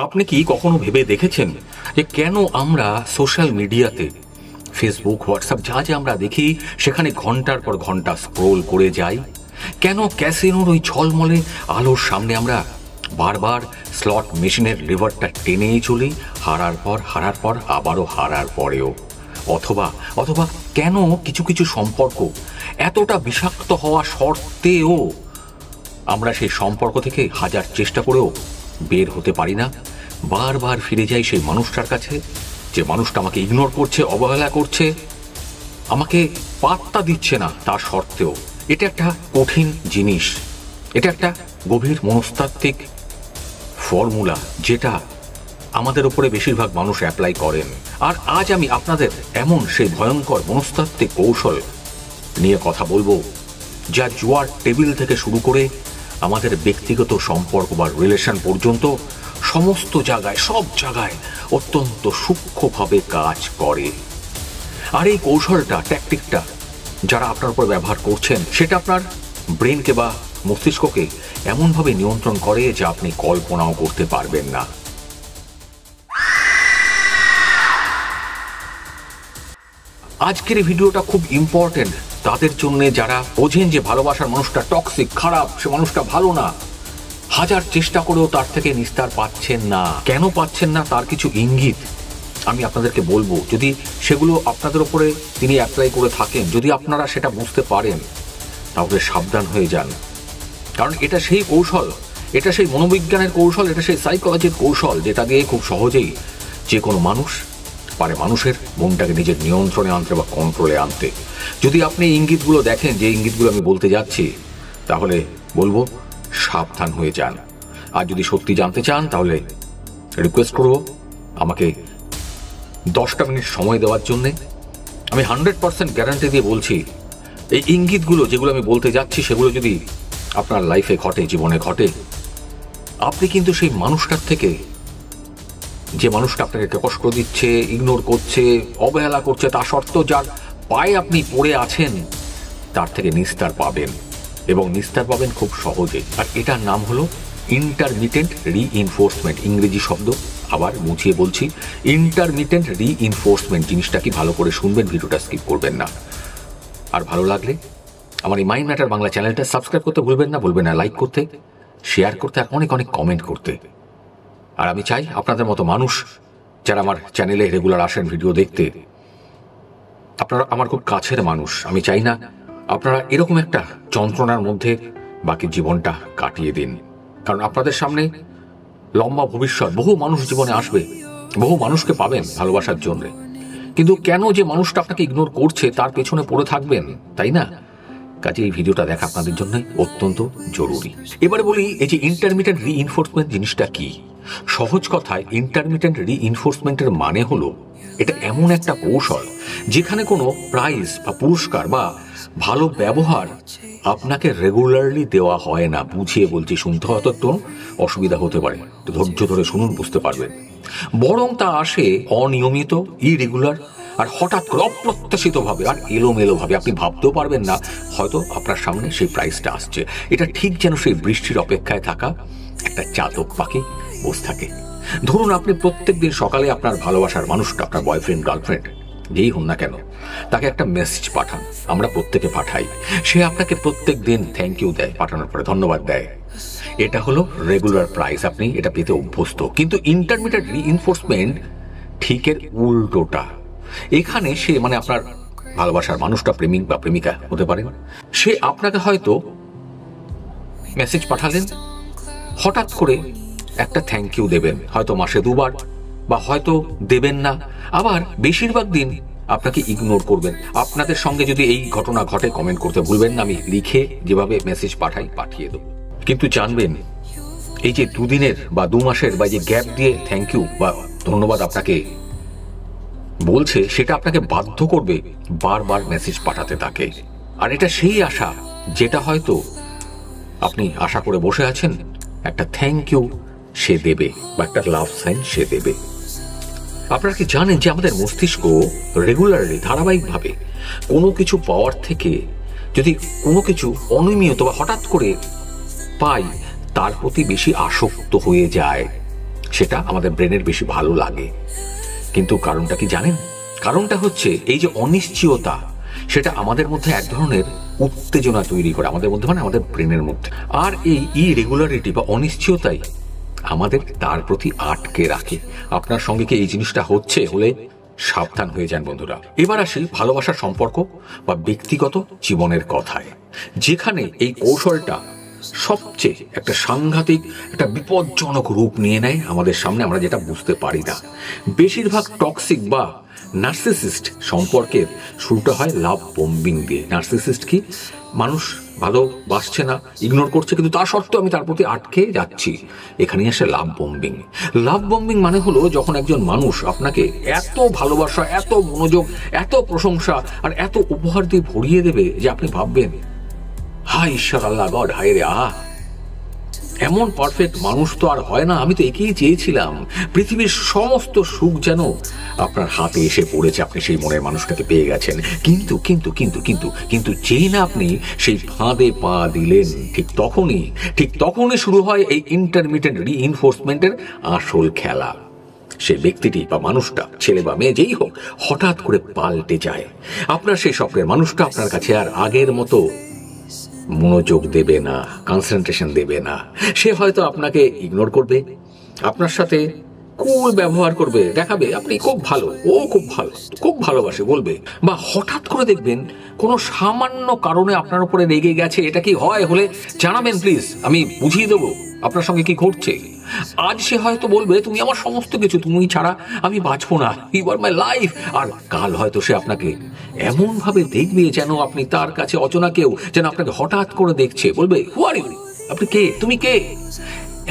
আপনি কি কখনো ভেবে দেখেছেন যে কেন আমরা সোশ্যাল মিডিয়াতে ফেসবুক, হোয়াটসঅ্যাপ যা যা আমরা দেখি সেখানে ঘন্টার পর ঘন্টা স্ক্রোল করে যাই? কেন ক্যাসিনোর ওই ঝলমলে আলোর সামনে আমরা বারবার স্লট মেশিনের লিভারটা টেনেই চলি, হারার পর আবারও হারার পরেও? অথবা অথবা কেন কিছু কিছু সম্পর্ক এতটা বিষাক্ত হওয়া সত্ত্বেও আমরা সেই সম্পর্ক থেকে হাজার চেষ্টা করেও বের হতে পারি না? বারবার ফিরে যাই সেই মানুষটার কাছে, যে মানুষটা আমাকে ইগনোর করছে, অবহেলা করছে, আমাকে পাত্তা দিচ্ছে না তার সত্ত্বেও। এটা একটা কঠিন জিনিস, এটা একটা গভীর মনস্তাত্ত্বিক ফর্মুলা যেটা আমাদের উপরে বেশিরভাগ মানুষ অ্যাপ্লাই করেন। আর আজ আমি আপনাদের এমন সেই ভয়ঙ্কর মনস্তাত্ত্বিক কৌশল নিয়ে কথা বলবো, যা জুয়ার টেবিল থেকে শুরু করে আমাদের ব্যক্তিগত সম্পর্ক বা রিলেশন পর্যন্ত সমস্ত জায়গায়, সব জায়গায় অত্যন্ত সূক্ষ্মভাবে কাজ করে। আর এই কৌশলটা, ট্যাকটিকটা যারা আপনার উপর ব্যবহার করছেন, সেটা আপনার ব্রেনকে বা মস্তিষ্ককে এমনভাবে নিয়ন্ত্রণ করে যা আপনি কল্পনাও করতে পারবেন না। আজকের এই ভিডিওটা খুব ইম্পর্টেন্ট তাদের জন্য যারা বোঝেন যে ভালোবাসার মানুষটা টক্সিক, খারাপ, সে মানুষটা ভালো না, হাজার চেষ্টা করেও তার থেকে নিস্তার পাচ্ছেন না। কেন পাচ্ছেন না তার কিছু ইঙ্গিত আমি আপনাদেরকে বলবো। যদি সেগুলো আপনাদের উপরে তিনি অ্যাপ্লাই করে থাকেন, যদি আপনারা সেটা বুঝতে পারেন, তাহলে সাবধান হয়ে যান। কারণ এটা সেই কৌশল, এটা সেই মনোবিজ্ঞানের কৌশল, এটা সেই সাইকোলজির কৌশল যেটা দিয়ে খুব সহজেই যে কোনো মানুষ পারে মানুষের মনটাকে নিজের নিয়ন্ত্রণে আনতে বা কন্ট্রোলে আনতে। যদি আপনি ইঙ্গিতগুলো দেখেন, যে ইঙ্গিতগুলো আমি বলতে যাচ্ছি, তাহলে বলবো সাবধান হয়ে যান। আর যদি সত্যি জানতে চান, তাহলে রিকোয়েস্ট করবো আমাকে 10টা মিনিট সময় দেওয়ার জন্যে। আমি 100% গ্যারান্টি দিয়ে বলছি, এই ইঙ্গিতগুলো যেগুলো আমি বলতে যাচ্ছি, সেগুলো যদি আপনার লাইফে ঘটে, জীবনে ঘটে, আপনি কিন্তু সেই মানুষটার থেকে, যে মানুষটা আপনাকে কষ্ট দিচ্ছে, ইগনোর করছে, অবহেলা করছে, তা সত্ত্বেও যার পায়ে আপনি পড়ে আছেন, তার থেকে নিস্তার পাবেন, এবং নিস্তার পাবেন খুব সহজে। আর এটার নাম হলো ইন্টারমিটেন্ট রিইনফোর্সমেন্ট। ইংরেজি শব্দ, আবার মুছিয়ে বলছি, ইন্টারমিটেন্ট রিইনফোর্সমেন্ট। জিনিসটা কি ভালো করে শুনবেন, ভিডিওটা স্কিপ করবেন না। আর ভালো লাগলে আমার এই মাইন্ড ম্যাটার বাংলা চ্যানেলটা সাবস্ক্রাইব করতে ভুলবেন না, লাইক করতে, শেয়ার করতে, আর অনেক অনেক কমেন্ট করতে। আর আমি চাই আপনাদের মতো মানুষ যারা আমার চ্যানেলে রেগুলার আসেন ভিডিও দেখতে, আপনারা আমার খুব কাছের মানুষ। আমি চাই না আপনারা এরকম একটা যন্ত্রণার মধ্যে বাকি জীবনটা কাটিয়ে দিন। কারণ আপনাদের সামনে লম্বা ভবিষ্যৎ, বহু মানুষ জীবনে আসবে, বহু মানুষকে পাবেন ভালোবাসার জন্য। কিন্তু কেন যে মানুষটা আপনাকে ইগনোর করছে তার পেছনে পড়ে থাকবেন, তাই না? কাজে এই ভিডিওটা দেখা আপনাদের জন্য অত্যন্ত জরুরি। এবারে বলি, এই যে ইন্টারমিটেন্ট রিইনফোর্সমেন্ট জিনিসটা কি? সহজ কথায় ইন্টারমিটেন্ট রিইনফোর্সমেন্টের মানে হলো, এটা এমন একটা কৌশল যেখানে কোনো প্রাইজ বা পুরস্কার বা ভালো ব্যবহার আপনাকে রেগুলারলি দেওয়া হয় না। বুঝিয়ে বলছি, শুনতে হয়তো একটু অসুবিধা হতে পারে, ধৈর্য ধরে শুনুন, বুঝতে পারবেন। বরং তা আসে অনিয়মিত, ইরেগুলার, আর হঠাৎ করে, অপ্রত্যাশিতভাবে, আর এলোমেলোভাবে। আপনি ভাবতেও পারবেন না হয়তো আপনার সামনে সেই প্রাইজটা আসছে। এটা ঠিক যেন সেই বৃষ্টির অপেক্ষায় থাকা একটা চাতক পাখি বসে থাকে। ধরুন আপনি প্রত্যেক দিন সকালে আপনার ভালোবাসার মানুষটা, আপনার বয়ফ্রেন্ড, গার্লফ্রেন্ড, যেই হন না কেন, তাকে একটা মেসেজ পাঠান। আমরা প্রত্যেকে পাঠাই। সে আপনাকে প্রত্যেক দিন থ্যাংক ইউ দেয়, পাঠানোর পরে ধন্যবাদ দেয়। এটা হলো রেগুলার প্রাইজ, আপনি এটা পেতে অভ্যস্ত। কিন্তু ইন্টারমিটেন্ট রিইনফোর্সমেন্ট ঠিক এর উল্টোটা। এখানে সে, মানে আপনার ভালোবাসার মানুষটা, প্রেমিক বা প্রেমিকা হতে পারেন, সে আপনাকে হয়তো মেসেজ পাঠালেন, হঠাৎ করে একটা থ্যাংক ইউ দেবেন, হয়তো মাসে 2বার, বা হয়তো দেবেন না। আবার বেশিরভাগ দিন আপনাকে ইগনোর করবেন। আপনাদের সঙ্গে যদি এই ঘটনা ঘটে, কমেন্ট করতে ভুলবেন না, আমি লিখে যেভাবে মেসেজ পাঠাই পাঠিয়ে দেব। কিন্তু জানবেন, এই যে 2 দিনের বা 2 মাসের বা যে গ্যাপ দিয়ে থ্যাংক ইউ বা ধন্যবাদ আপনাকে বলছে, সেটা আপনাকে বাধ্য করবে বারবার মেসেজ পাঠাতে তাকে। আর এটা সেই আশা যেটা হয়তো আপনি আশা করে বসে আছেন, একটা থ্যাংক ইউ সে দেবে বা একটা লাভ সাইন সে দেবে। আপনারা কি জানেন যে আমাদের মস্তিষ্ক রেগুলারলি, ধারাবাহিকভাবে কোনো কিছু পাওয়ার থেকে যদি কোনো কিছু অনিয়মিত বা হঠাৎ করে পাই, তার প্রতি বেশি আসক্ত হয়ে যায়। সেটা আমাদের ব্রেনের বেশি ভালো লাগে। কিন্তু কারণটা কি জানেন? কারণটা হচ্ছে এই যে অনিশ্চয়তা, সেটা আমাদের মধ্যে এক ধরনের উত্তেজনা তৈরি করে, আমাদের মধ্যে মানে আমাদের ব্রেনের মধ্যে। আর এই ইরেগুলারিটি বা অনিশ্চয়তাই আমাদের তার প্রতি আটকে রাখে। আপনার সঙ্গে কি এই জিনিসটা হলে সাবধান হয়ে যান বন্ধুরা। এবার আসি ভালোবাসার সম্পর্ক বা ব্যক্তিগত জীবনের কথায়, যেখানে এই কৌশলটা সবচেয়ে একটা সাংঘাতিক, একটা বিপজ্জনক রূপ নিয়ে নেয় আমাদের সামনে, আমরা যেটা বুঝতে পারি না। বেশিরভাগ টক্সিক বা নার্সিসিস্ট সম্পর্কের শুরুটা হয় লাভ বম্বিং দিয়ে। নার্সিসিস্ট কি? মানুষ ভালোবাসছে না, ইগনোর করছে, কিন্তু তা সত্ত্বেও আমি তার প্রতি আটকে যাচ্ছি। এখানেই আসে লাভ বম্বিং। লাভ বম্বিং মানে হলো যখন একজন মানুষ আপনাকে এত ভালোবাসা, এত মনোযোগ, এত প্রশংসা আর এত উপহার দিয়ে ভরিয়ে দেবে যে আপনি ভাববেন, হায় ঈশ্বর, আল্লাহ, গড, হায় রে, এমন পারফেক্ট মানুষ তো আর হয় না, আমি তো একেই চেয়েছিলাম। পৃথিবীর সমস্ত সুখ যেন আপনার হাতে এসে পড়েছে, আপনি সেই মনের মানুষটাকে পেয়ে গেছেন। কিন্তু কিন্তু কিন্তু কিন্তু কিন্তু যেই না আপনি সেই ফাঁদে পা দিলেন, ঠিক তখনই শুরু হয় এই ইন্টারমিটেন্ট রিইনফোর্সমেন্টের আসল খেলা। সে ব্যক্তিটি বা মানুষটা, ছেলে বা মেয়ে যেই হোক, হঠাৎ করে পাল্টে যায়। আপনার সেই স্বপ্নের মানুষটা আপনার কাছে আর আগের মতো মনোযোগ দেবে না, কনসেন্ট্রেশন দেবে না। সে হয়তো আপনাকে ইগনোর করবে, আপনার সাথে কুল ব্যবহার করবে, দেখাবে আপনি খুব ভালো, ও খুব ভালো, খুব ভালোবাসে বলবে। বা হঠাৎ করে দেখবেন কোনো সামান্য কারণে আপনার উপরে রেগে গেছে। এটা কি হলে জানাবেন প্লিজ, আমি বুঝিয়ে দেবো আপনার সঙ্গে কি ঘটছে। আজ সে হয়তো বলবে, তুমি আমার সমস্ত কিছু, তুমি ছাড়া আমি বাঁচবো না, ইউ আর মাই লাইফ। আর কাল হয়তো সে আপনাকে এমন ভাবে দেখবে যেন আপনি তার কাছে অচেনা কেউ, যেন আপনাকে হঠাৎ করে দেখছে, বলবে, হু আর ইউ, আপনি কে, তুমি কে,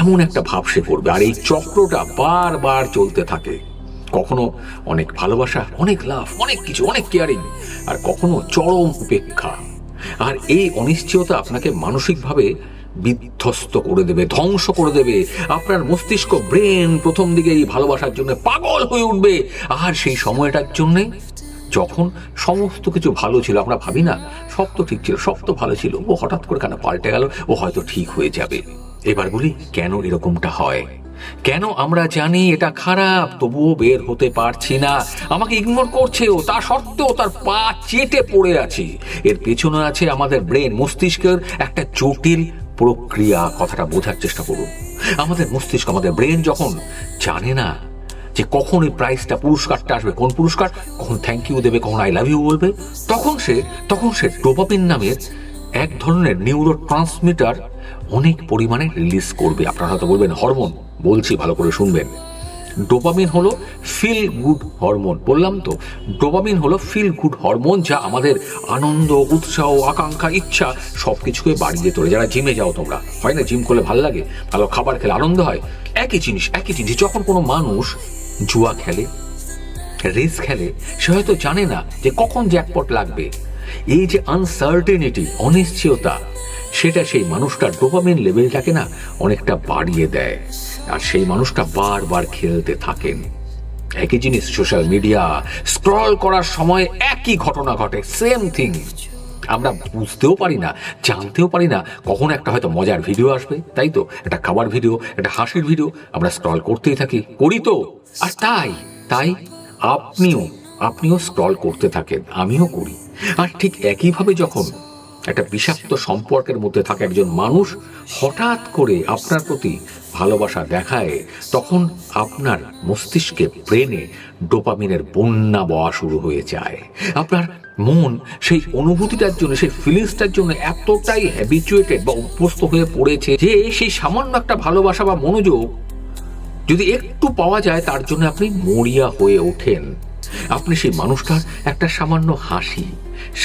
এমন একটা ভাব সে করবে। আর এই চক্রটা বারবার চলতে থাকে। কখনো অনেক ভালোবাসা, অনেক লাভ, অনেক কিছু, অনেক কেয়ারিং, আর কখনো চরম উপেক্ষা। আর এই অনিশ্চয়তা আপনাকে মানসিকভাবে বিধ্বস্ত করে দেবে, ধ্বংস করে দেবে। আপনার মস্তিষ্ক, ব্রেন প্রথম দিকে এই ভালোবাসার জন্য পাগল হয়ে উঠবে। আর সেই সময়টার জন্য যখন সমস্ত কিছু ভালো ছিল, আমরা ভাবি না সব তো ঠিক ছিল, সব তো ভালো ছিল, ও হঠাৎ করে কেন পাল্টে গেল, ও হয়তো ঠিক হয়ে যাবে। এবার বলি, কেন এরকমটা হয়? কেন আমরা জানি এটা খারাপ, তবুও বের হতে পারছি না? আমাকে ইগনোর করছে ও, তা সত্ত্বেও তার পা চেটে পড়ে আছি। এর পেছনে আছে আমাদের ব্রেন, মস্তিষ্কের একটা জটিল প্রক্রিয়া। কথাটা বোঝার চেষ্টা করুন। আমাদের মস্তিষ্ক, আমাদের ব্রেন যখন জানে না যে কখন এই প্রাইজটা, পুরস্কারটা আসবে, কোন পুরস্কার, কখন থ্যাংক ইউ দেবে, কখন আই লাভ ইউ বলবে, তখন সে ডোপামিন নামের এক ধরনের নিউরো ট্রান্সমিটার অনেক পরিমাণে রিলিজ করবে। আপনারা হয়তো বলবেন হরমোন, বলছি ভালো করে শুনবেন। ডোপামিন হলো ফিল গুড হরমোন। বললাম তো, ডোপামিন হলো ফিল গুড হরমোন, যা আমাদের আনন্দ, উৎসাহ, আকাঙ্ক্ষা, ইচ্ছা সবকিছুকে বাড়িয়ে তোলে। যারা জিমে যাও তোমরা, হয় না জিম করলে ভালো লাগে, ভালো খাবার খেলে আনন্দ হয়, একই জিনিস। যখন কোনো মানুষ জুয়া খেলে, রেস খেলে, সে হয়তো জানে না যে কখন জ্যাকপট লাগবে। এই যে আনসার্টেনিটি, অনিশ্চয়তা, সেটা সেই মানুষটার ডোপামিন লেভেলটাকে না অনেকটা বাড়িয়ে দেয়। আর সেই মানুষটা বারবার খেলতে থাকেন। একই জিনিস সোশ্যাল মিডিয়া স্ক্রল করার সময় একই ঘটনা ঘটে, সেম থিং। আমরা বুঝতেও পারি না, জানতেও পারি না কখন একটা হয়তো মজার ভিডিও আসবে, তাই তো, একটা খাবার ভিডিও, একটা হাসির ভিডিও, আমরা স্ক্রল করতেই থাকি, করি তো। আর তাই আপনিও স্ক্রল করতে থাকেন, আমিও করি। আর ঠিক একইভাবে যখন একটা বিষাক্ত সম্পর্কের মধ্যে থাকে একজন মানুষ হঠাৎ করে আপনার প্রতি ভালোবাসা দেখায়, তখন আপনার মস্তিষ্কে, ব্রেনে ডোপামিনের বন্যা বওয়া শুরু হয়ে যায়। আপনার মন সেই অনুভূতিটার জন্য, সেই ফিলিংসটার জন্য এতটাই হ্যাবিচুয়েটেড বা অভ্যস্ত হয়ে পড়েছে যে সেই সামান্য একটা ভালোবাসা বা মনোযোগ যদি একটু পাওয়া যায়, তার জন্য আপনি মরিয়া হয়ে ওঠেন। আপনি সেই মানুষটার একটা সামান্য হাসি,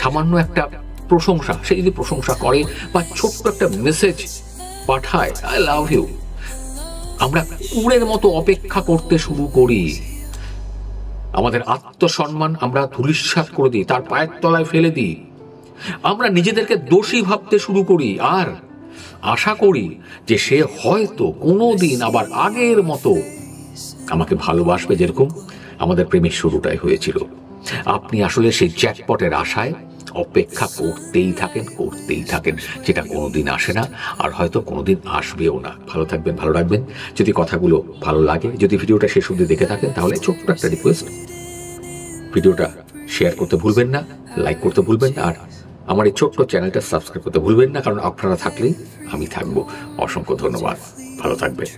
সামান্য একটা প্রশংসা, সে যদি প্রশংসা করে বা ছোট্ট একটা মেসেজ পাঠায়, আই লাভ ইউ, আমরা কুকুরের মতো অপেক্ষা করতে শুরু করি। আমাদের আত্মসম্মান আমরা ধূলিসাৎ করে দিই, তার পায়ের তলায় ফেলে দিই। আমরা নিজেদেরকে দোষী ভাবতে শুরু করি আর আশা করি যে সে হয়তো কোনোদিন আবার আগের মতো আমাকে ভালোবাসবে, যেরকম আমাদের প্রেমের শুরুটাই হয়েছিল। আপনি আসলে সেই জ্যাকপটের আশায় অপেক্ষা করতেই থাকেন, যেটা কোনোদিন আসে না আর হয়তো কোনোদিন আসবেও না। ভালো থাকবেন, ভালো রাখবেন। যদি কথাগুলো ভালো লাগে, যদি ভিডিওটা শেষ অবধি দেখে থাকেন, তাহলে ছোট্ট একটা রিকোয়েস্ট, ভিডিওটা শেয়ার করতে ভুলবেন না, লাইক করতে ভুলবেন না, আর আমার এই ছোট্ট চ্যানেলটা সাবস্ক্রাইব করতে ভুলবেন না, কারণ আপনারা থাকলেই আমি থাকবো। অসংখ্য ধন্যবাদ, ভালো থাকবেন।